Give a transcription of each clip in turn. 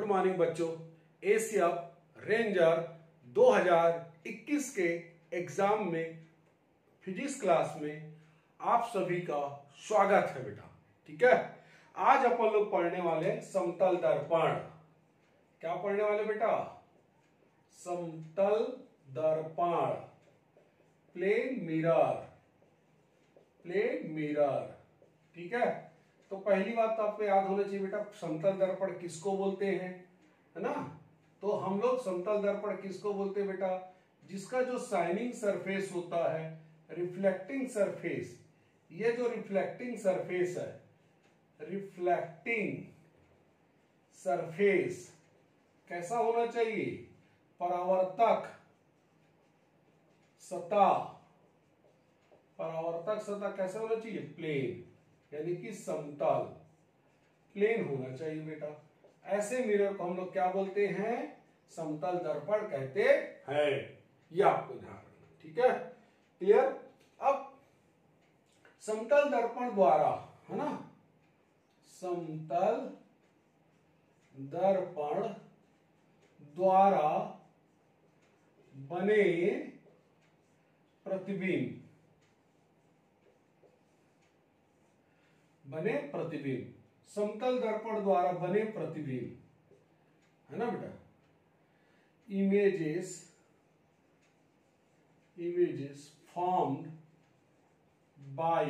Morning बच्चों। ACF ranger 2021 के exam में फिजिक्स क्लास में आप सभी का स्वागत है बेटा। ठीक है, आज अपन लोग पढ़ने वाले समतल दर्पण। क्या पढ़ने वाले बेटा? समतल दर्पण, प्लेन मिरर, प्लेन मिरर। ठीक है, तो पहली बात तो आपको याद होना चाहिए बेटा, समतल दर्पण किसको बोलते हैं, है ना। तो हम लोग समतल दर्पण किसको बोलते हैं बेटा? जिसका जो शाइनिंग सरफेस होता है, रिफ्लेक्टिंग सरफेस, ये जो रिफ्लेक्टिंग सरफेस है, रिफ्लेक्टिंग सरफेस कैसा होना चाहिए? परावर्तक सतह, परावर्तक सतह कैसा होना चाहिए? प्लेन, यानी कि समतल, प्लेन होना चाहिए बेटा। ऐसे मिरर को हम लोग क्या बोलते हैं? समतल दर्पण कहते हैं। ये आपको ध्यान रखना, ठीक है, क्लियर। अब समतल दर्पण द्वारा, है ना, समतल दर्पण द्वारा बने प्रतिबिंब, बने प्रतिबिंब, समतल दर्पण द्वारा बने प्रतिबिंब, है ना बेटा। Images, images formed by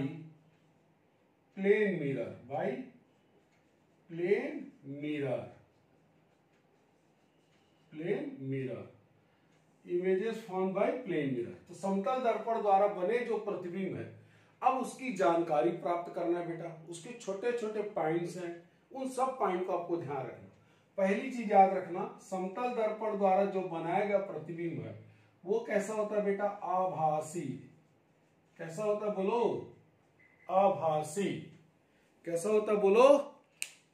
plane mirror, by plane mirror, plane mirror, images formed by plane mirror. तो समतल दर्पण द्वारा बने जो प्रतिबिंब है, अब उसकी जानकारी प्राप्त करना है बेटा। उसके छोटे छोटे पॉइंट्स हैं, उन सब पॉइंट को आपको ध्यान रखना। पहली चीज याद रखना, समतल दर्पण द्वारा जो बनाया गया प्रतिबिंब है वो कैसा होता है बेटा? आभासी। कैसा होता है बोलो? आभासी। कैसा होता है बोलो?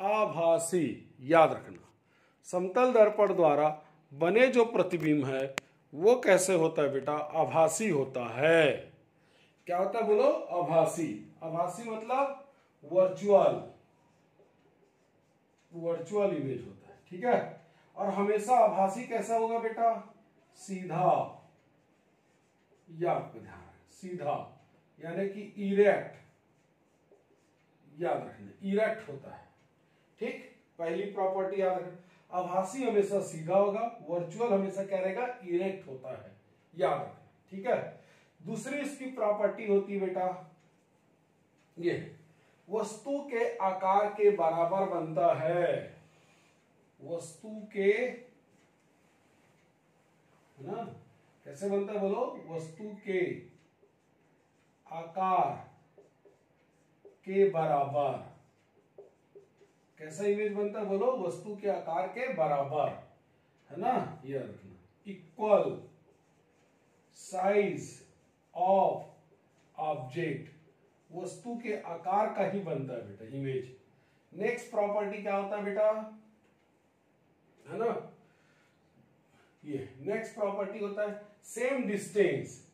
आभासी। याद रखना, समतल दर्पण द्वारा बने जो प्रतिबिंब है वो कैसे होता है बेटा? आभासी होता है। क्या होता है बोलो? आभासी। आभासी मतलब वर्चुअल, वर्चुअल इमेज होता है, ठीक है। और हमेशा आभासी कैसा होगा बेटा? सीधा। यह आपको ध्यान है, सीधा, यानी कि इरेक्ट। याद रखना, इरेक्ट होता है, ठीक। पहली प्रॉपर्टी याद रखना, आभासी हमेशा सीधा होगा, वर्चुअल हमेशा क्या रहेगा? इरेक्ट होता है। याद रखना, ठीक है। दूसरी इसकी प्रॉपर्टी होती है बेटा, ये वस्तु के आकार के बराबर बनता है। वस्तु के, है ना, कैसे बनता है बोलो? वस्तु के आकार के बराबर। कैसा इमेज बनता है बोलो? वस्तु के आकार के बराबर, है ना। ये रखना, इक्वल साइज ऑफ ऑब्जेक्ट, वस्तु के आकार का ही बनता है बेटा इमेज। नेक्स्ट प्रॉपर्टी क्या होता है बेटा? है ना, ये नेक्स्ट प्रॉपर्टी होता है सेम डिस्टेंस,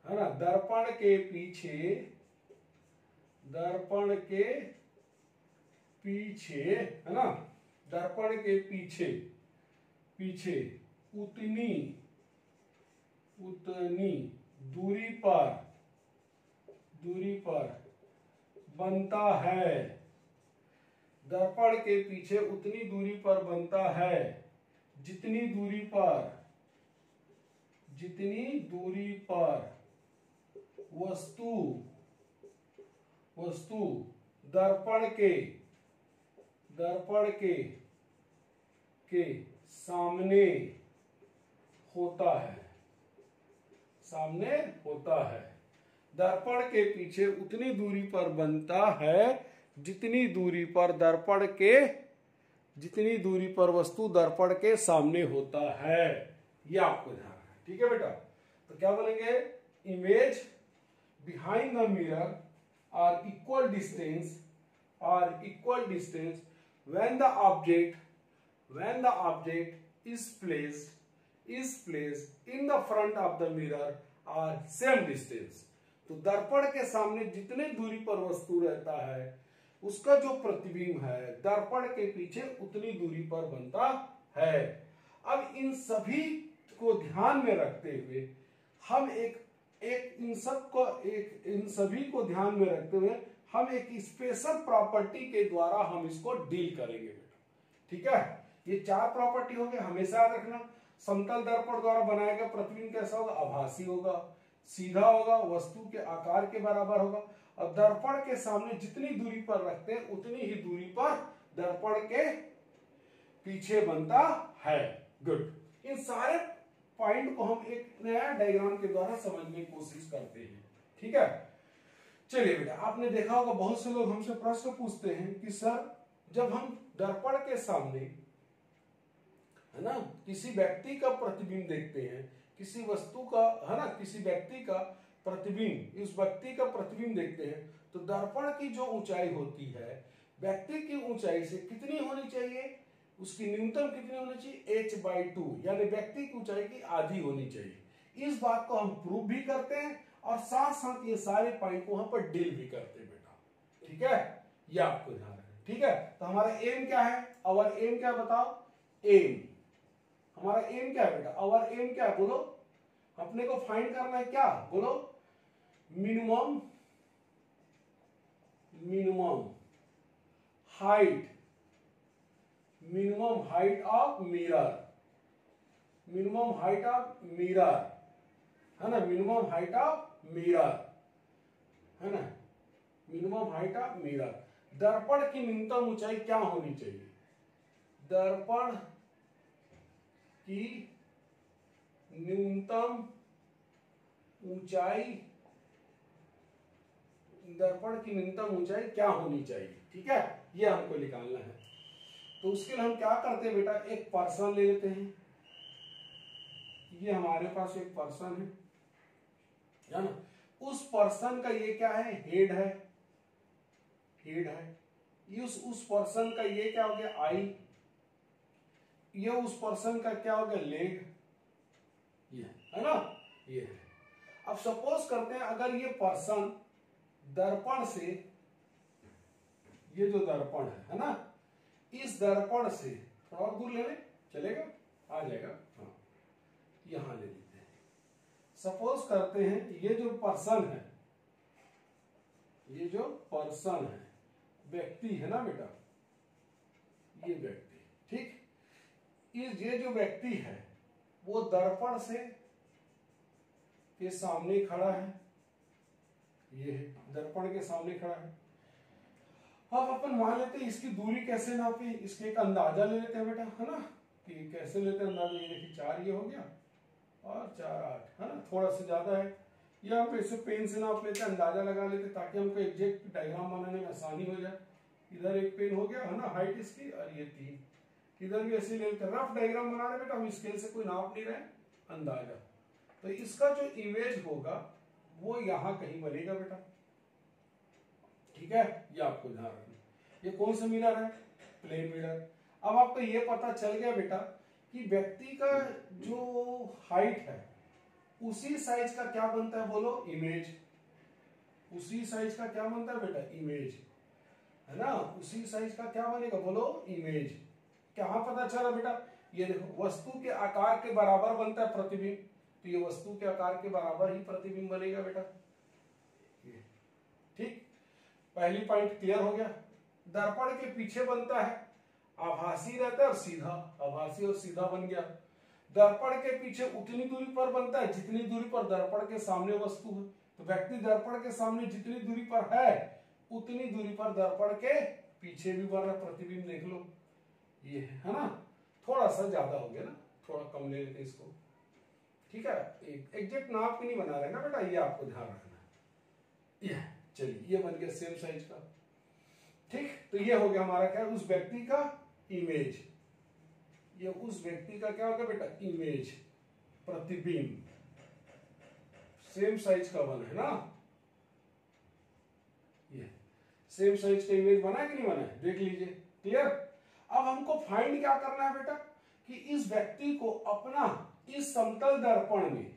है ना। दर्पण के पीछे, दर्पण के पीछे, है ना, दर्पण के पीछे, पीछे उतनी, उतनी दूरी पर, दूरी पर बनता है। दर्पण के पीछे उतनी दूरी पर बनता है जितनी दूरी पर, जितनी दूरी पर वस्तु, वस्तु दर्पण के, दर्पण के सामने होता है, सामने होता है। दर्पण के पीछे उतनी दूरी पर बनता है जितनी दूरी पर दर्पण के, जितनी दूरी पर वस्तु दर्पण के सामने होता है। यह आपको ध्यान है, ठीक है बेटा। तो क्या बोलेंगे? Image behind the mirror are equal distance, are equal distance when the object, when the object is placed in the front of the mirror are same distance. तो दर्पण के सामने जितने दूरी पर वस्तु रहता है उसका जो प्रतिबिंब है दर्पण के पीछे उतनी दूरी पर बनता है। अब इन सभी को ध्यान में रखते हुए हम इन सभी को ध्यान में रखते हुए हम एक स्पेशल प्रॉपर्टी के द्वारा हम इसको डील करेंगे बेटा। ठीक है, ये 4 प्रॉपर्टी होंगे, हमेशा याद रखना। समतल दर्पण द्वारा बनाया गया प्रतिबिंब कैसा होगा? आभासी होगा, सीधा होगा, वस्तु के आकार के बराबर होगा, और दर्पण के सामने जितनी दूरी पर रखते हैं उतनी ही दूरी पर दर्पण के पीछे बनता है। गुड। इन सारे पॉइंट को हम एक नया डायग्राम के द्वारा समझने की कोशिश करते हैं। ठीक है, चलिए बेटा, आपने देखा होगा बहुत से लोग हमसे प्रश्न पूछते हैं कि सर जब हम दर्पण के सामने, है ना, किसी व्यक्ति का प्रतिबिंब देखते हैं, किसी वस्तु का, है ना, किसी व्यक्ति का प्रतिबिंब, इस व्यक्ति का प्रतिबिंब देखते हैं, तो दर्पण की जो ऊंचाई होती है व्यक्ति की ऊंचाई से कितनी होनी चाहिए? उसकी न्यूनतम कितनी होनी चाहिए? h/2, यानी व्यक्ति की ऊंचाई की आधी होनी चाहिए। इस बात को हम प्रूव भी करते हैं और साथ साथ ये सारे पॉइंट को वहां पर डील भी करते हैं बेटा। ठीक है, ये आपको ध्यान रखना। ठीक है, तो हमारा एम क्या है? अवर एम क्या बताओ? एम, हमारा एम क्या है बेटा? अवर एम क्या है बोलो? अपने को फाइंड करना है क्या? बोलो, minimum height, minimum height of mirror, minimum height of mirror, है ना, मिनिमम हाइट ऑफ मिरर, है ना, मिनिमम हाइट ऑफ मिरर। दर्पण की न्यूनतम ऊंचाई क्या होनी चाहिए? दर्पण की न्यूनतम ऊंचाई, दर्पण की न्यूनतम ऊंचाई क्या होनी चाहिए? ठीक है, ये हमको निकालना है। तो उसके लिए हम क्या करते हैं बेटा? एक पर्सन ले लेते हैं। ये हमारे पास एक पर्सन है ना, उस पर्सन का ये क्या है? हेड है, हेड है। ये उस पर्सन का ये क्या हो गया? आई। ये उस पर्सन का क्या हो गया? लेग। ये है ना, ये है। अब सपोज करते हैं अगर ये पर्सन दर्पण से, ये जो दर्पण है ना, इस दर्पण से थोड़ा और दूर ले ले, चलेगा? आ जाएगा। हाँ, यहां ले लेते हैं। सपोज करते हैं ये जो पर्सन है, ये जो पर्सन है, व्यक्ति है ना बेटा, ये व्यक्ति, ठीक, ये जो व्यक्ति है वो दर्पण से के सामने खड़ा है, ये है, दर्पण के सामने खड़ा है। अब अपन मान लेते हैं इसकी दूरी कैसे नापे, इसके एक अंदाजा ले लेते हैं बेटा, है ना, कि कैसे लेते हैं अंदाजा। ये देखिए 4 ये हो गया और 4 8, है ना, थोड़ा सा ज्यादा है। ये हम इसे पेन से नाप लेते हैं, अंदाजा लगा लेते हैं ताकि हमको एग्जैक्ट डायग्राम बनाने में आसानी हो जाए। इधर एक पेन हो गया, है ना, हाइट इसकी, और ये 3, इधर भी ऐसे ले लेते हैं। रफ डायग्राम बना रहे बेटा, हम स्केल से कोई नाप नहीं रहे, अंदाजा। तो इसका जो इमेज होगा वो यहां कहीं बनेगा बेटा। ठीक है, ये आपको ध्यान रखना। ये कौन सा मिरर है? Plane mirror. अब आपको ये पता चल गया बेटा कि व्यक्ति का जो हाइट है उसी साइज का क्या बनता है? बोलो, इमेज। उसी साइज का क्या बनता है बेटा? इमेज, है ना, उसी साइज का क्या बनेगा? बोलो, इमेज। क्या पता चला बेटा? ये देखो, वस्तु के आकार के बराबर बनता है प्रतिबिंब, तो ये वस्तु के आकार के बराबर ही प्रतिबिंब बनेगा बेटा। ठीक, पहली पॉइंट क्लियर हो गया। दर्पण के पीछे बनता है, आभासी रहता है और सीधा, आभासी और सीधा बन गया। दर्पण के पीछे उतनी दूरी पर बनता है जितनी दूरी पर दर्पण के सामने वस्तु है। तो व्यक्ति दर्पण के सामने जितनी दूरी पर है उतनी दूरी पर दर्पण के पीछे भी बन रहा प्रतिबिंब। देख लो, ये है ना, थोड़ा सा ज्यादा हो गया ना, थोड़ा कम ले लेते इसको। ठीक है, एक एग्जैक्ट नाप नहीं बना रहे ना बेटा, ये आपको ध्यान रखना। ये चलिए, ये बन गया सेम साइज का। ठीक, तो ये हो गया हमारा क्या? उस व्यक्ति का इमेज। ये उस व्यक्ति का क्या होगा बेटा? इमेज, प्रतिबिंब। सेम साइज का बना है ना, ये सेम साइज का इमेज बना है कि नहीं बना है? देख लीजिए, क्लियर। अब हमको फाइंड क्या करना है बेटा कि इस व्यक्ति को अपना इस समतल दर्पण में,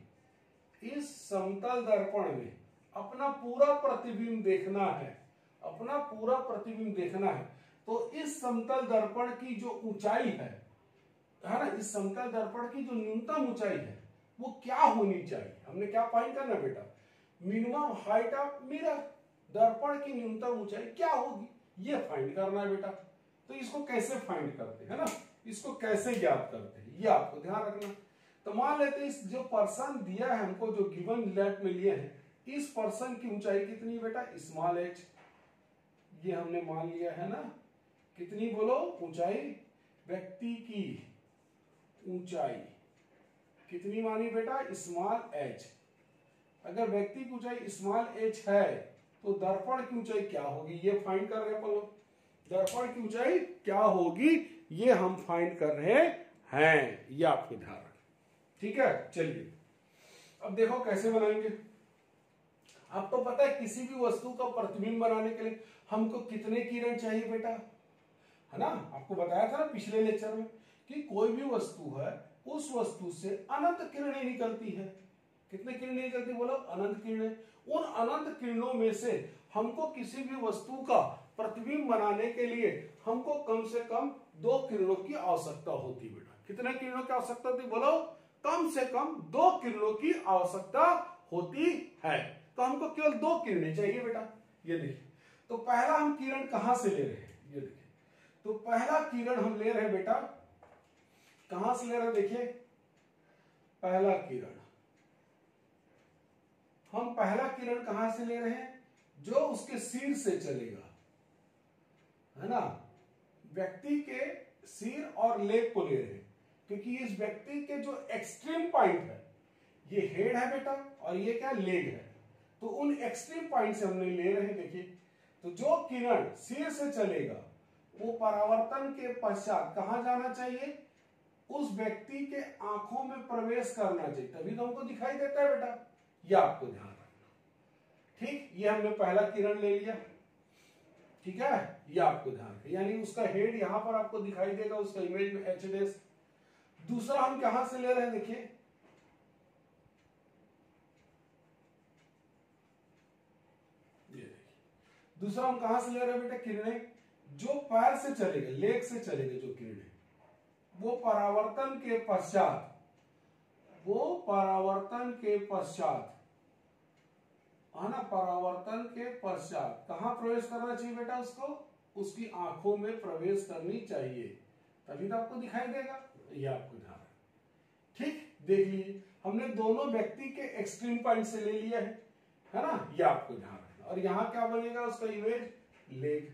इस समतल दर्पण में अपना पूरा प्रतिबिंब देखना है। अपना पूरा प्रतिबिंब देखना है, तो इस समतल दर्पण की जो ऊंचाई है ना, इस समतल दर्पण की जो न्यूनतम ऊंचाई है वो क्या होनी चाहिए। हमने क्या फाइंड करना बेटा, मिनिमम हाइट ऑफ मिरर, दर्पण की न्यूनतम ऊंचाई क्या होगी ये फाइंड करना है बेटा। तो इसको कैसे फाइंड करते हैं ना, इसको कैसे ज्ञात करते हैं ये आपको ध्यान रखना। तो मान लेते हैं इस जो पर्सन दिया है हमको, जो गिवन लेट में लिए हैं, इस पर्सन की ऊंचाई कितनी बेटा, स्मॉल h, ये हमने मान लिया है ना। कितनी बोलो, ऊंचाई, व्यक्ति की ऊंचाई कितनी मानी बेटा, स्मॉल h। अगर व्यक्ति की ऊंचाई स्मॉल h है तो दर्पण की ऊंचाई क्या होगी ये फाइंड कर रहे हैं अपन लोग। दर्पण की ऊंचाई क्या होगी ये हम फाइंड कर रहे हैं, ये आपको ध्यान रखें, ठीक है। चलिए अब देखो कैसे बनाएंगे। आपको पता है किसी भी वस्तु का प्रतिबिंब बनाने के लिए हमको कितने किरण चाहिए बेटा, है ना। आपको बताया था ना पिछले लेक्चर में कि कोई भी वस्तु है उस वस्तु से अनंत किरणें निकलती है। कितने किरणें निकलती बोलो, अनंत किरणें। उन अनंत किरणों में से हमको किसी भी वस्तु का प्रतिबिंब बनाने के लिए हमको कम से कम 2 किरणों की आवश्यकता होती बेटा। कितने किरणों की आवश्यकता होती बोलो, कम से कम 2 किरणों की आवश्यकता होती है। तो हमको केवल 2 किरणें चाहिए बेटा। ये देखिए, तो पहला हम किरण कहां से ले रहे हैं, ये देखिए। तो पहला किरण हम ले रहे हैं बेटा, कहां से ले रहे हैं, देखिए पहला किरण, हम पहला किरण कहां से ले रहे हैं, जो उसके सिर से चलेगा, है ना। व्यक्ति के सिर और लेग को ले रहे हैं, क्योंकि इस व्यक्ति के जो एक्सट्रीम पॉइंट है, ये हेड है बेटा और ये क्या लेग है, तो उन एक्सट्रीम पॉइंट से हमने ले रहे हैं। देखिए, तो जो किरण सिर से चलेगा वो परावर्तन के पश्चात कहां जाना चाहिए, उस व्यक्ति के आंखों में प्रवेश करना चाहिए, तभी तो हमको दिखाई देता है बेटा। यह आपको ध्यान रखना, ठीक। ये हमने पहला किरण ले लिया, ठीक है। ये आपको ध्यान रखना, यानी उसका हेड यहां पर आपको दिखाई देगा, उसका इमेज में एच डैश। दूसरा हम कहां से ले रहे हैं, देखिए ये देखिए, दूसरा हम कहां से ले रहे हैं बेटा, किरणें जो पैर से चलेगा, लेग से चलेगा जो किरणें, वो परावर्तन के पश्चात, वो परावर्तन के पश्चात, है ना, परावर्तन के पश्चात कहां प्रवेश करना चाहिए बेटा, उसको उसकी आंखों में प्रवेश करनी चाहिए, तभी तो आपको दिखाई देगा। ये आपको ध्यान है, ठीक। देख लीजिए, हमने दोनों व्यक्ति के एक्सट्रीम पॉइंट से ले लिया है ना। ये आपको ध्यान रखना, और यहां क्या बनेगा उसका इमेज, लेग।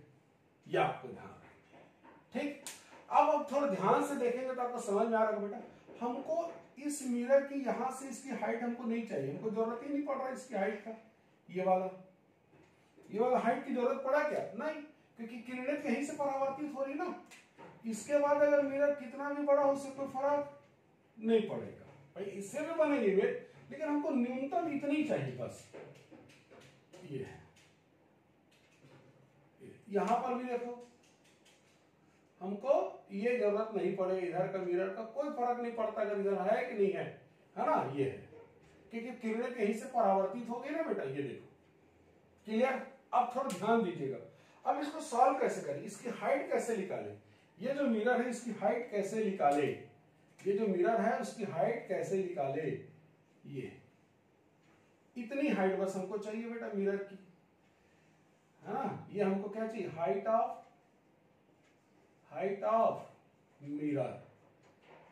ये आपको ध्यान रखना, ठीक। अब थोड़ा ध्यान से देखेंगे तो आपको समझ में आ रहा है बेटा, हमको इस मिरर की यहां से इसकी हाइट हमको नहीं चाहिए, हमको जरूरत ही नहीं पड़ रहा है इसकी हाइट का। ये वाला हाइट की जरूरत पड़ा क्या, नहीं, क्योंकि किरणें कहीं से परावर्तित हो रही ना। इसके बाद अगर मिरर कितना भी बड़ा हो उससे कोई फर्क नहीं पड़ेगा भाई, इससे भी बनेगी वे, लेकिन हमको न्यूनतम इतनी चाहिए बस। ये है, यहां पर भी देखो, हमको ये जरूरत नहीं पड़ेगी, इधर का मिरर का कोई फर्क नहीं पड़ता अगर इधर है कि नहीं है ना। ये है, क्योंकि किरणें कहीं से परावर्तित हो गई ना बेटा। ये देखो, क्लियर। अब थोड़ा ध्यान दीजिएगा, अब इसको सॉल्व कैसे करें, इसकी हाइट कैसे निकालें, ये जो मिरर है इसकी हाइट कैसे निकाले, ये जो मिरर है उसकी हाइट कैसे निकाले। ये इतनी हाइट बस हमको चाहिए बेटा मिरर की, है ना। ये हमको क्या चाहिए, हाइट ऑफ मिरर।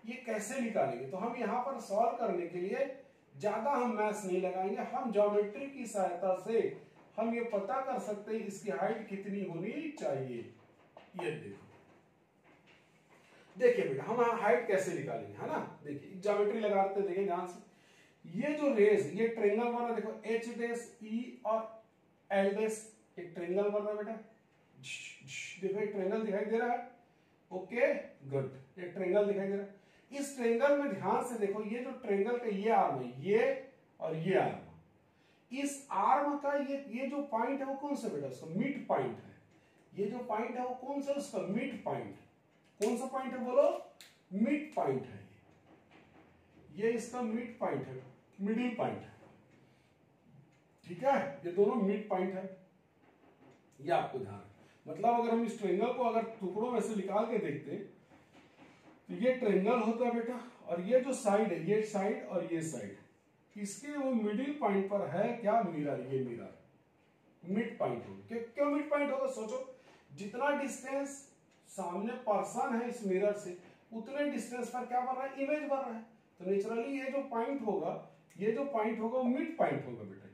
ये कैसे निकालेंगे, तो हम यहां पर सॉल्व करने के लिए ज्यादा हम मैथ्स नहीं लगाएंगे, हम ज्योमेट्री की सहायता से हम ये पता कर सकते हैं इसकी हाइट कितनी होनी चाहिए। ये देखो, देखिए बेटा हम हाइट कैसे निकालेंगे, है ना। देखिए ज्योमेट्री लगाते देखिए ध्यान से, ये जो रेस, ये ट्रेंगल बना, देखो एच डैश ई और एल डैश, एक ट्रेंगल बन रहा है बेटा। देखो एक ट्रेंगल दिखाई दे रहा है, ओके गुड, एक ट्रेंगल दिखाई दे रहा है। इस ट्रेंगल में ध्यान से देखो, ये जो ट्रेंगल का ये आर्म है, ये और ये आर्म, इस आर्म का ये जो पॉइंट है वो कौन सा बेटा, उसका मिड पॉइंट है। ये जो पॉइंट है वो कौन सा, उसका मिड पॉइंट। कौन सा पॉइंट है बोलो, मिड पॉइंट है। ये इसका मिड पॉइंट है, मिडिल पॉइंट है, ठीक है। ये दोनों मिड पॉइंट है, ये आपको ध्यान है। मतलब अगर हम इस ट्रेंगल को अगर टुकड़ों में से निकाल के देखते तो ये ट्रेंगल होता है बेटा, और ये जो साइड है, ये साइड और ये साइड, इसके वो मिडिल पॉइंट पर है क्या, मिरर। ये मिरर मिड पॉइंट होगा। क्यों मिड पॉइंट होगा, सोचो जितना डिस्टेंस सामने पर्सन है इस मिरर से, उतने डिस्टेंस पर क्या बन रहा है, इमेज बन रहा है। तो नेचुरली ये जो पॉइंट होगा, ये जो पॉइंट होगा वो मिड पॉइंट होगा बेटा।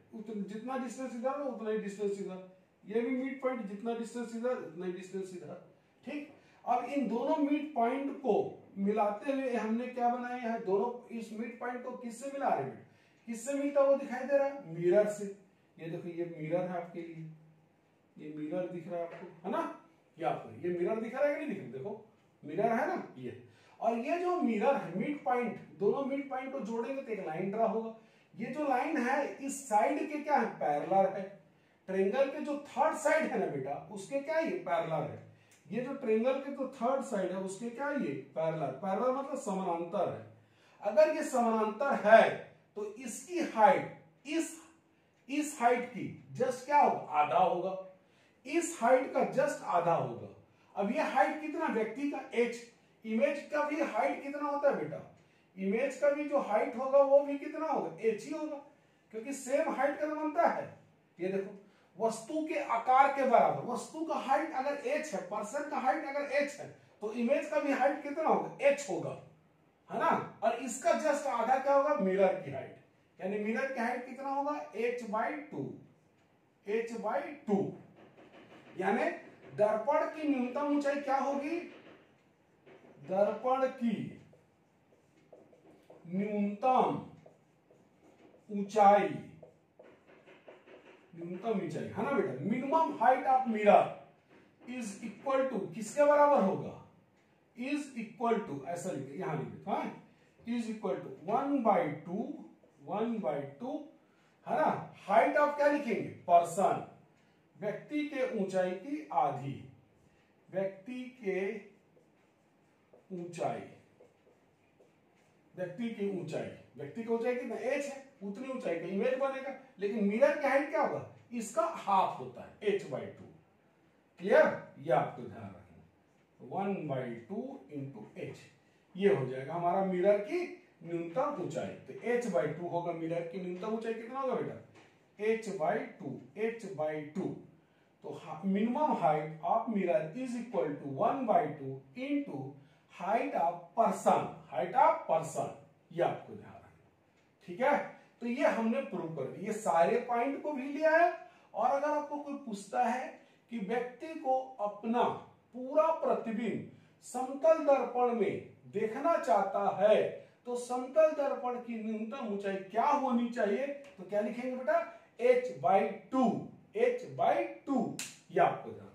जितना डिस्टेंस इधर हो उतना ही डिस्टेंस इधर, ये भी मिड पॉइंट, जितना डिस्टेंस इधर उतना ही डिस्टेंस इधर। ठीक, अब इन दोनों मिड पॉइंट को मिलाते हुए हमने क्या बनाया है, दोनों इस मिड पॉइंट को किससे मिला रहे हैं, किससे मिलता हुआ दिखाई दे रहा है, मिरर से। ये देखो ये मिरर है आपके लिए, ये मिरर दिख रहा है आपको, है ना, ये आपको ये मिरर दिख रहा है कि नहीं दिख रहा, देखो मिरर है ना ये। और ये जो मिरर है, मिड पॉइंट, दोनों मिड पॉइंट को जोड़ेंगे तो एक लाइन ड्रा होगा। ये जो लाइन है इस साइड के क्या है, पैरेलल है। ट्रेंगल के जो थर्ड साइड है ना बेटा, उसके क्या है, ये पैरेलल है। ये जो ट्रेंगल के जो थर्ड साइड है उसके क्या है, ये पैरेलल। पैरेलल मतलब समानांतर है। अगर ये समानांतर है तो इसकी हाइट इस हाइट की जस्ट क्या होगा, आधा होगा। इस हाइट का जस्ट आधा होगा। अब ये हाइट कितना, व्यक्ति का h, इमेज का भी हाइट कितना होता है बेटा, इमेज का भी जो हाइट होगा वो भी कितना होगा, h ही होगा, क्योंकि सेम हाइट का बनता है। ये देखो वस्तु के आकार के बराबर, वस्तु का हाइट अगर h है, पर्सन का हाइट अगर h है, तो इमेज का भी हाइट कितना होगा, h होगा, है ना। और इसका जस्ट आधा क्या होगा, मिरर की हाइट, यानी मिरर की हाइट कितना होगा, h/2, h/2। यानी दर्पण की न्यूनतम ऊंचाई क्या होगी, दर्पण की न्यूनतम ऊंचाई, न्यूनतम ऊंचाई है ना बेटा, minimum height of mirror is equal to, किसके बराबर होगा, इज इक्वल टू, ऐसा लिखे यहां लिखे, हाँ, इज इक्वल टू 1/2 है ना। हाइट ऑफ क्या लिखेंगे, पर्सन, व्यक्ति के ऊंचाई की आधी, व्यक्ति के ऊंचाई, व्यक्ति की ऊंचाई, व्यक्ति की ऊंचाई कितना h है, उतनी ऊंचाई का इमेज बनेगा। लेकिन मिरर की हाइट क्या होगा, इसका हाफ होता है, h/2। क्लियर, ये आपको ध्यान रखना, 1/2 इंटू h, ये हो जाएगा हमारा मिरर की न्यूनतम ऊंचाई। तो h/2 होगा, मिरर की न्यूनतम ऊंचाई कितना होगा बेटा, h/2। तो minimum height of mirror is equal to 1/2 into height of person, height of person, ये आपको ध्यान रखना, ठीक है। तो ये हमने प्रूव कर दिया, ये सारे पॉइंट को भी लिया है। और अगर आपको कोई पूछता है कि व्यक्ति को अपना पूरा प्रतिबिंब समतल दर्पण में देखना चाहता है तो समतल दर्पण की न्यूनतम ऊंचाई क्या होनी चाहिए, तो क्या लिखेंगे बेटा, h/2, h/2, ये आपको ध्यान रखना।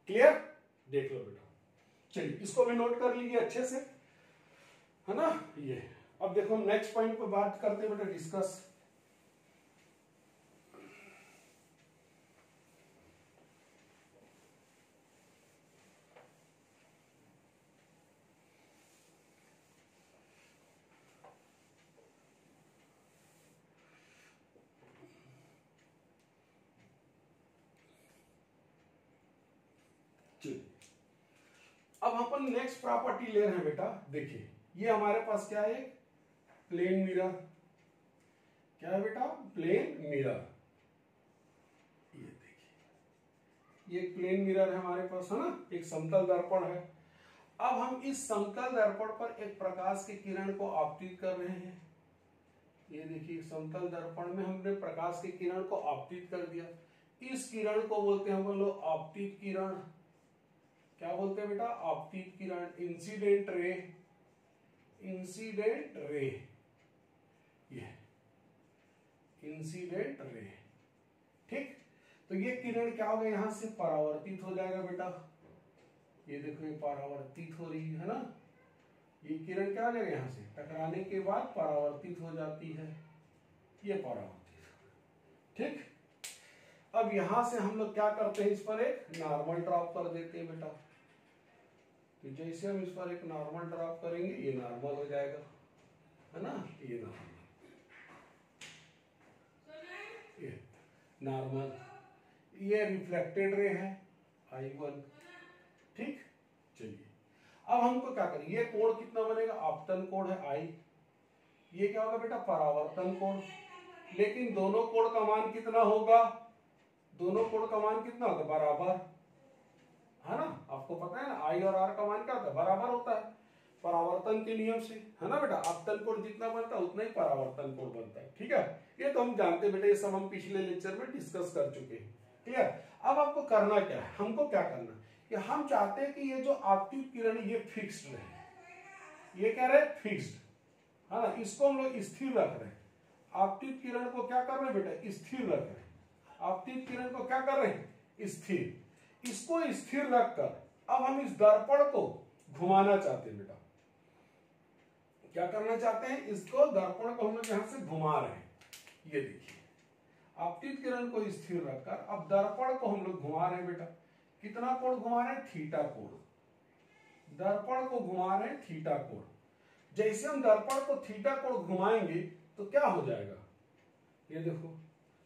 क्लियर, देख लो बेटा, चलिए इसको भी नोट कर लीजिए अच्छे से, है ना। ये अब देखो नेक्स्ट पॉइंट पे बात करते हैं बेटा, डिस्कस। अब अपन नेक्स्ट प्रॉपर्टी ले रहे हैं बेटा, देखिए ये हमारे पास क्या है, प्लेन मिरर, क्या है बेटा, प्लेन मिरर। ये देखिए ये प्लेन मिरर है हमारे पास, है ना, एक समतल दर्पण है। अब हम इस समतल दर्पण पर एक प्रकाश की किरण को आपतित कर रहे हैं। ये देखिए समतल दर्पण में हमने प्रकाश की किरण को आपतित कर दिया। इस किरण को बोलते हैं हम लोग आपतित किरण। क्या बोलते हैं बेटा, आपतित किरण, इंसिडेंट रे, इंसिडेंट रे, ये इंसिडेंट रे। ठीक, तो ये किरण क्या होगा, यहां से परावर्तित हो जाएगा बेटा। ये देखो ये परावर्तित हो रही है ना, ये किरण क्या हो जाएगा, यहां से टकराने के बाद परावर्तित हो जाती है, ये परावर्तित। ठीक, अब यहां से हम लोग क्या करते हैं, इस पर एक नॉर्मल ड्रॉप कर देते हैं बेटा। तो जैसे हम इस पर एक नॉर्मल ड्रॉप करेंगे ये नॉर्मल हो जाएगा, है ना, ये नॉर्मल, ये नॉर्मल। ये रिफ्लेक्टेड रे है I1, ठीक। चलिए अब हमको क्या करें, ये कोण कितना बनेगा, आपतन कोण है I, ये क्या होगा बेटा, परावर्तन कोण। लेकिन दोनों कोण का मान कितना होगा, दोनों कोण का मान कितना होगा, बराबर, है ना। आपको पता है ना I और R का मान क्या होता है, बराबर होता है परावर्तन के नियम से, है ना बेटा। आपतन कोण जितना बनता है उतना ही परावर्तन कोण बनता है, ठीक है। ये तो हम जानते हैं बेटा, ये सब हम पिछले लेक्चर में डिस्कस कर चुके हैं, क्लियर। अब आपको करना क्या है, हमको क्या करना कि हम चाहते हैं कि ये जो आपतित किरण ये फिक्स्ड रहे, ये क्या रहे, फिक्स्ड, है ना। इसको हम लोग स्थिर रख रहे हैं, आपतित किरण को क्या कर रहे हैं बेटा, स्थिर रख रहे हैं, आपतित किरण को क्या कर रहे हैं, स्थिर। इसको स्थिर रखकर अब हम इस दर्पण को घुमाना चाहते हैं बेटा, क्या करना चाहते हैं, इसको दर्पण को हम लोग यहां से घुमा रहे हैं। ये देखिए आपतित किरण को स्थिर रखकर अब दर्पण को हम लोग घुमा रहे हैं बेटा, कितना कोण घुमा रहे हैं, थीटा कोण, दर्पण को घुमा रहे हैं थीटा कोण। जैसे हम दर्पण को थीटा कोण घुमाएंगे तो क्या हो जाएगा, ये देखो,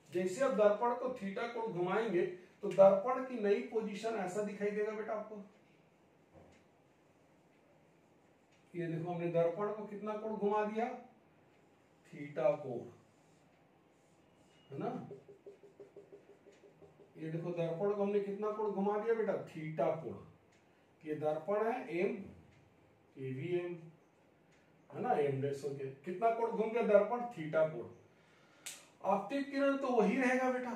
जैसे अब दर्पण को थीटा कोण घुमाएंगे तो दर्पण की नई पोजीशन ऐसा दिखाई देगा बेटा आपको। ये देखो हमने दर्पण को कितना कोण घुमा दिया, थीटा कोण, है ना। ये देखो दर्पण को हमने कितना कोण घुमा दिया बेटा, थीटा कोण। ये दर्पण है एम, ये भी एम, है ना, एम डैश हो गया, कितना कोण घूम गया, दर्पण थीटा कोण। आपतित किरण तो वही रहेगा बेटा,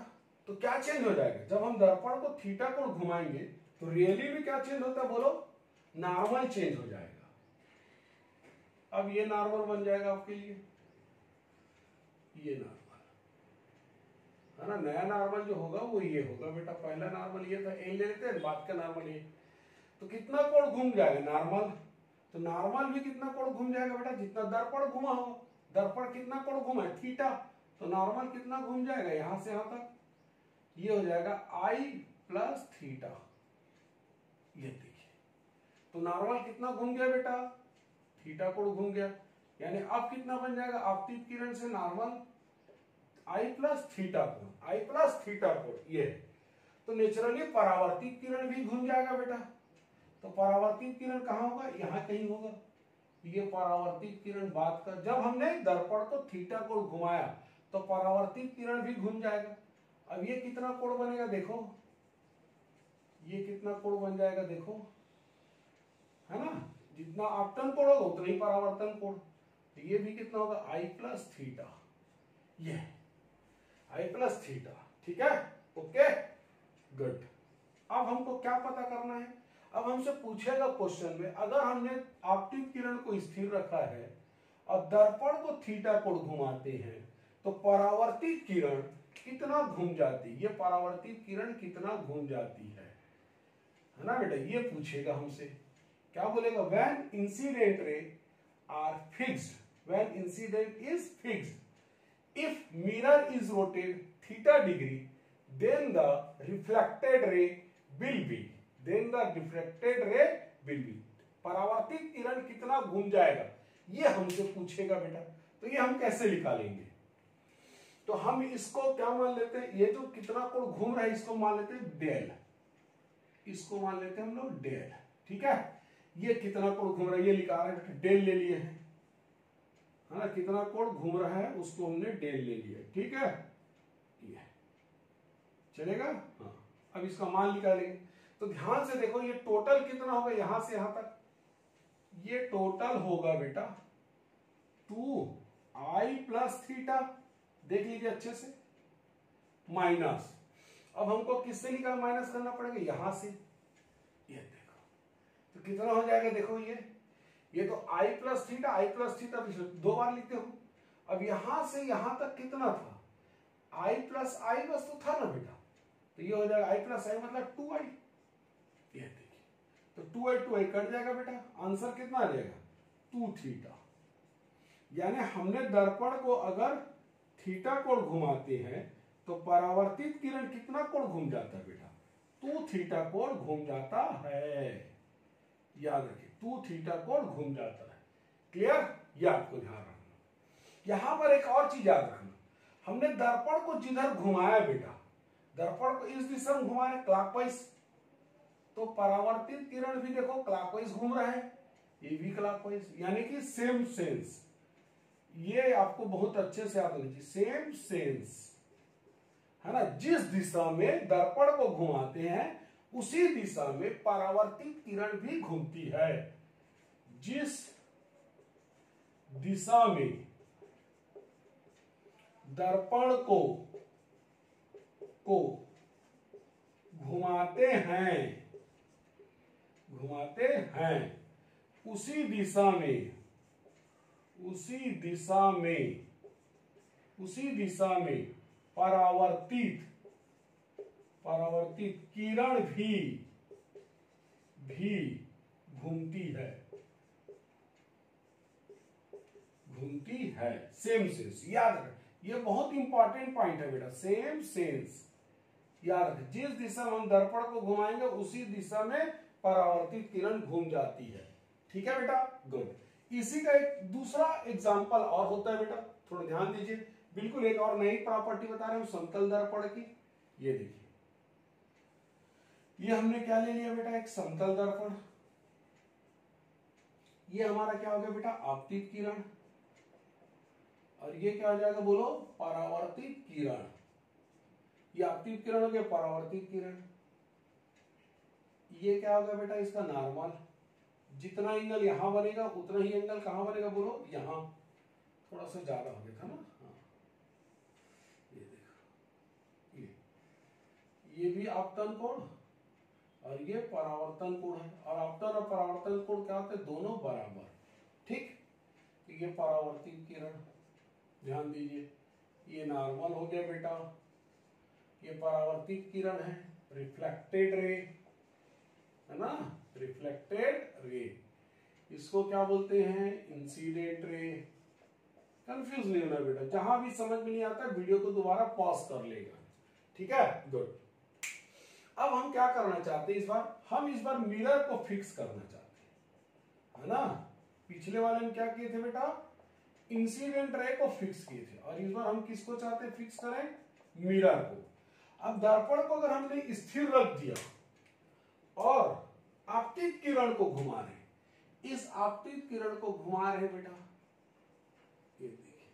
तो क्या चेंज हो जाएगा, जब हम दर्पण को थीटा कोण घुमाएंगे तो रियली में क्या चेंज होता है, बोलो, नॉर्मल चेंज हो जाएगा। अब ये नॉर्मल बन जाएगा आपके लिए, ये नॉर्मल, है ना। नया नॉर्मल जो होगा वो ये होगा बेटा, पहला नॉर्मल ये था, एन ले लेते हैं, बाद का नॉर्मल ये। तो कितना कोण घूम जाएगा, नॉर्मल, तो नॉर्मल भी कितना कोण घूम जाएगा बेटा, जितना दर्पण घुमा हो। दर्पण कितना कोण घुमा है, थीटा, तो नॉर्मल कितना घूम जाएगा, यहां से यहां तक, ये हो जाएगा I प्लस थीटा। ये देखिए, तो नॉर्मल कितना घूम गया बेटा, थीटा कोण घूम गया, यानी अब कितना बन जाएगा, आपतित किरण से नॉर्मल I प्लस थीटा कोण, I प्लस थीटा कोण, ये। तो नेचुरली परावर्तित किरण भी घूम जाएगा बेटा, तो परावर्तित किरण कहां होगा, यहां कहीं होगा। ये परावर्तित किरण बात का, जब हमने दर्पण को थीटा कोण घुमाया तो परावर्तित किरण भी घूम जाएगा। अब ये कितना कोण बनेगा देखो, ये कितना कोण बन जाएगा देखो, है ना। जितना आपतन कोण होगा उतना ही परावर्तन कोण, तो ये भी कितना होगा, I प्लस थीटा, ये I प्लस थीटा, ठीक है, ओके, गुड। अब हमको क्या पता करना है, अब हमसे पूछेगा क्वेश्चन में, अगर हमने आपतित किरण को स्थिर रखा है और दर्पण को थीटा कोण घुमाते हैं तो परावर्तित किरण कितना घूम जाती है, ये परावर्तित किरण कितना घूम जाती है ना बेटा, ये पूछेगा हमसे। क्या बोलेगा, when incident ray are fixed, when incident is fixed, if mirror is rotated theta degree, then the reflected ray will be, then the reflected ray will be, परावर्तित किरण कितना घूम जाएगा, ये हमसे पूछेगा बेटा। तो ये हम कैसे निकालेंगे, तो हम इसको क्या मान लेते हैं, ये जो कितना कोण घूम रहा है इसको मान लेते हैं डेल, इसको मान लेते हैं हम लोग डेल, ठीक है। ये कितना कोण घूम रहा है ये लिखा रहे हैं, डेल ले लिए हैं, है ना, कितना कोण घूम रहा है उसको हमने डेल ले लिया, ठीक है, ये चलेगा। हाँ, अब इसका मान निकालेंगे, तो ध्यान से देखो ये टोटल कितना होगा, यहां से यहां तक, ये टोटल होगा बेटा 2I प्लस थीटा, देख लीजिए अच्छे से, माइनस, अब हमको किससे निकाल माइनस करना पड़ेगा, यहां से, ये देखो, तो कितना हो जाएगा देखो, ये तो I प्लस थीटा दो बार लिखते हो। अब यहां से यहां तक कितना था, I प्लस I बस तो था ना बेटा, तो ये हो जाएगा I प्लस I मतलब 2I, ये देखिए, तो 2I कट जाएगा बेटा, आंसर कितना आ जाएगा 2 थीटा। यानी हमने दर्पण को अगर थीटा कोण घुमाते हैं तो परावर्तित किरण कितना कोण घूम जाता है बेटा, 2 थीटा कोण घूम जाता है, याद रखिए 2 थीटा कोण घूम जाता है, क्लियर, ये आपको ध्यान रखना। यहां पर एक और चीज याद रखना, हमने दर्पण को जिधर घुमाया बेटा दर्पण को इस दिशा में घुमा रहे क्लॉकवाइज, तो परावर्तित किरण भी देखो क्लॉकवाइज घूम रहा है, ये भी क्लॉकवाइज, यानी कि सेम सेंस। ये आपको बहुत अच्छे से याद लीजिए, सेम सेंस है ना। जिस दिशा में दर्पण को घुमाते हैं उसी दिशा में परावर्तित किरण भी घूमती है। जिस दिशा में दर्पण को घुमाते हैं उसी दिशा में परावर्तित किरण भी घूमती है। सेम सेंस याद रख, ये बहुत इंपॉर्टेंट पॉइंट है बेटा, सेम सेंस याद रख। जिस दिशा में हम दर्पण को घुमाएंगे उसी दिशा में परावर्तित किरण घूम जाती है। ठीक है बेटा, गुड। इसी का एक दूसरा एग्जांपल और होता है बेटा, थोड़ा ध्यान दीजिए, बिल्कुल एक और नई प्रॉपर्टी बता रहे हैं समतल दर्पण की। ये देखिए, ये हमने क्या ले लिया बेटा, एक समतल दर्पण। ये हमारा क्या हो गया बेटा, आपतित किरण, और ये क्या हो जाएगा बोलो, परावर्तित किरण। ये आपतित किरण हो गया, परावर्तित किरण। ये क्या होगा बेटा, इसका नॉर्मल। जितना एंगल यहां बनेगा उतना ही एंगल कहां बनेगा बोलो, यहां। थोड़ा सा ज्यादा हो गया था ना, हाँ। ये देखो, ये भी आपतन कोण और ये परावर्तन कोण है, और आपतन और परावर्तन कोण क्या होते हैं, दोनों बराबर। ठीक, तो ये परावर्तित किरण, ध्यान दीजिए, ये नॉर्मल हो गया बेटा। ये परावर्तित किरण है, रिफ्लेक्टेड रे है ना, रिफ्लेक्टेड रे। इसको क्या बोलते हैं, इंसिडेंट रे। कंफ्यूज नहीं होना बेटा, जहां भी समझ में नहीं आता वीडियो को दोबारा पॉज कर लेगा। ठीक है, गुड। अब हम क्या करना चाहते हैं, इस बार मिरर को फिक्स करना चाहते हैं, है ना। पिछले वाले में क्या किए थे बेटा, इंसिडेंट रे को फिक्स किए थे, और इस बार हम किसको चाहते हैं फिक्स करें, मिरर को। अब दर्पण को अगर हमने स्थिर रख दिया और आपतित किरण को घुमा रहे, इस आपतित किरण को घुमा रहे बेटा, ये देखिए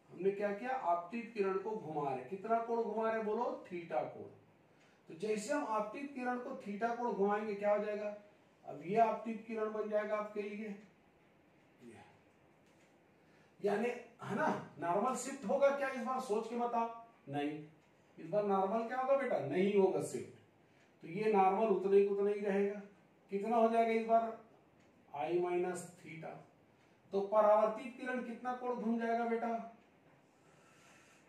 हमने क्या किया, आपतित किरण को घुमा रहे, कितना कोण घुमा रहे बोलो, थीटा कोण। तो जैसे हम आपतित किरण को थीटा कोण घुमाएंगे क्या हो जाएगा, अब ये आपतित किरण बन जाएगा आपके लिए, यानी है ना, नॉर्मल शिफ्ट होगा क्या इस बार, सोच के बताओ, नहीं। इस बार नॉर्मल क्या होगा बेटा, नहीं होगा शिफ्ट, तो ये नॉर्मल उतने ही रहेगा। कितना हो जाएगा इस बार, आई माइनस थीटा। तो परावर्तित किरण कितना कोण घूम जाएगा बेटा,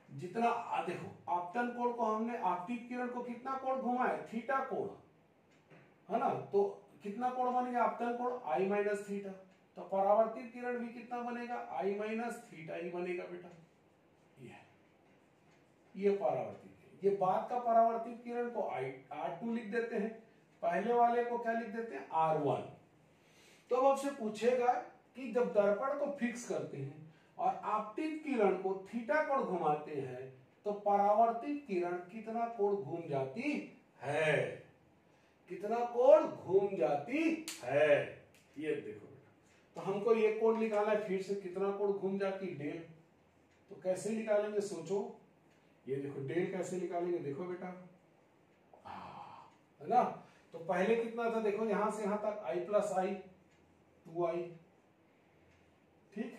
जितना देखो आपतन कोण को हमने, आपतित किरण को कितना कोण घुमा है, थीटा कोण, है ना। तो कितना कोण बनेगा आपतन कोण, आई माइनस थीटा। तो परावर्तित किरण भी कितना बनेगा, आई माइनस थीटा ही बनेगा बेटा। ये परावर्तित, ये बाद का परावर्तित किरण को R2 लिख देते हैं, पहले वाले को क्या लिख देते हैं, R1। तो अब आपसे पूछेगा कि जब दर्पण को फिक्स करते हैं और आपतित किरण को थीटा कोण घुमाते हैं तो परावर्तित किरण कितना कोण घूम जाती है, कितना कोण घूम जाती है, ये देखो बेटा। तो हमको ये कोण निकालना है, फिर से कितना कोण घूम जाती, डेल। तो कैसे निकालेंगे सोचो, ये देखो डेल कैसे निकालेंगे, देखो बेटा, है ना। तो पहले कितना था देखो, यहां से यहां तक i प्लस आई 2i, ठीक,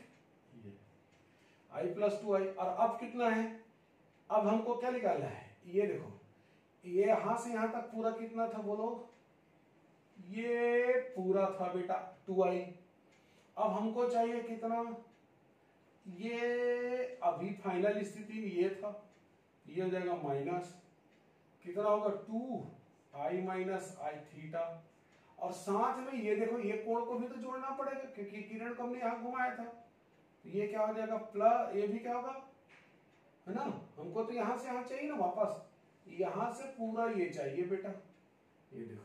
ये i प्लस 2i। और अब कितना है, अब हमको क्या निकालना है, ये देखो, ये यहां से यहां तक पूरा कितना था बोलो, ये पूरा था बेटा 2i। अब हमको चाहिए कितना, ये अभी फाइनल स्थिति में ये था, ये हो जाएगा माइनस, कितना होगा 2i माइनस आई थीटा। और साथ में ये देखो, ये कोण को भी तो जोड़ना पड़ेगा क्योंकि किरण को हमने यहां घुमाया था। तो ये क्या हो जाएगा प्लस, ये भी क्या होगा, है ना, हमको तो यहां से यहां चाहिए ना वापस, यहां से पूरा ये चाहिए बेटा, ये देखो,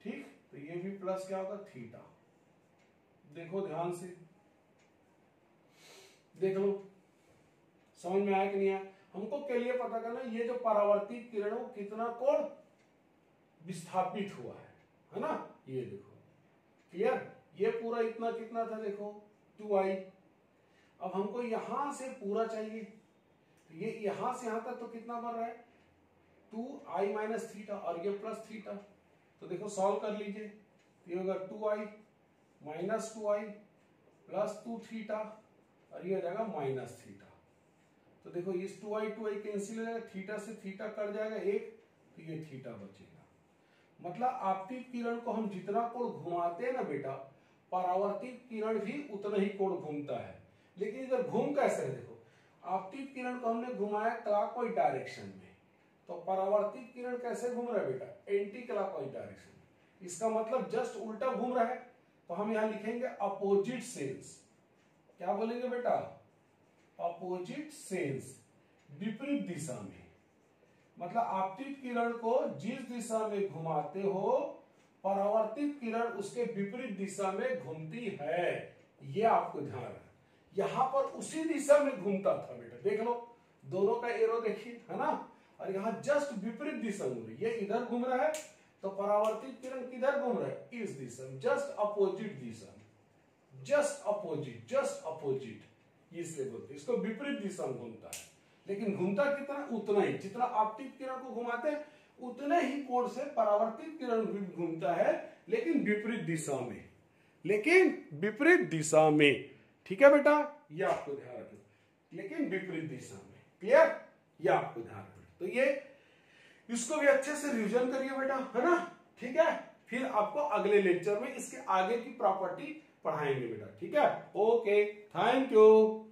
ठीक। तो ये भी प्लस क्या होगा थीटा। देखो ध्यान से देख लो, समझ में आया कि नहीं आया। हमको के लिए पता करना ये जो परावर्तित किरण है वो कितना कोण विस्थापित हुआ है ना। ये देखो क्लियर, ये पूरा इतना कितना था देखो 2i। अब हमको यहां से पूरा चाहिए, तो ये यहां से यहां तक तो कितना बन रहा है 2i माइनस थीटा और ये प्लस थीटा। तो देखो सॉल्व कर लीजिए, ये होगा 2i minus 2i plus 2 theta और ये हो जाएगा माइनस थीटा। तो देखो इस 2i कैंसिल हो जाएगा, थीटा से थीटा कट जाएगा एक, तो ये थीटा बचेगा। मतलब आपतित किरण को हम जितना कोण घुमाते हैं ना बेटा, परावर्तित किरण भी उतना ही कोण घूमता है। लेकिन इधर घूम कैसे है देखो, आपतित किरण को हमने घुमाया क्लॉकवाइज डायरेक्शन में, तो परावर्तित किरण कैसे घूम रहा है बेटा, एंटी क्लॉकवाइज डायरेक्शन में। इसका मतलब जस्ट उल्टा घूम रहा है, तो हम यहां लिखेंगे अपोजिट सेंस। क्या बोलेंगे बेटा, अपोजिट सेंस, विपरीत दिशा में। मतलब आपतित किरण को जिस दिशा में घुमाते हो, परावर्तित किरण उसके विपरीत दिशा में घूमती है। ये आपको ध्यान रखना। यहां पर उसी दिशा में घूमता था बेटा, देख लो दोनों का एरो देखिए, है ना। और यहाँ जस्ट विपरीत दिशा घूम रही है, ये इधर घूम रहा है, तो परावर्तित किरण किधर घूम रहा है, इस दिशा में, जस्ट अपोजिट दिशा में, जस्ट अपोजिट इसलिए बोलते हैं, इसको विपरीत दिशा में घूमता है। लेकिन घूमता कितना, उतना ही, जितना आपतित किरण को घुमाते हैं उतने ही कोण से परावर्तित किरण भी घूमता है, लेकिन विपरीत दिशा में, ठीक है बेटा, ये आपको ध्यान रखना, लेकिन विपरीत दिशा में। क्लियर, ये आपको ध्यान रखना। तो ये इसको भी अच्छे से रिवीजन करिए बेटा, है ना। ठीक है, फिर आपको अगले लेक्चर में इसके आगे की प्रॉपर्टी पढ़ाएंगे बेटा। ठीक है, ओके, थैंक यू।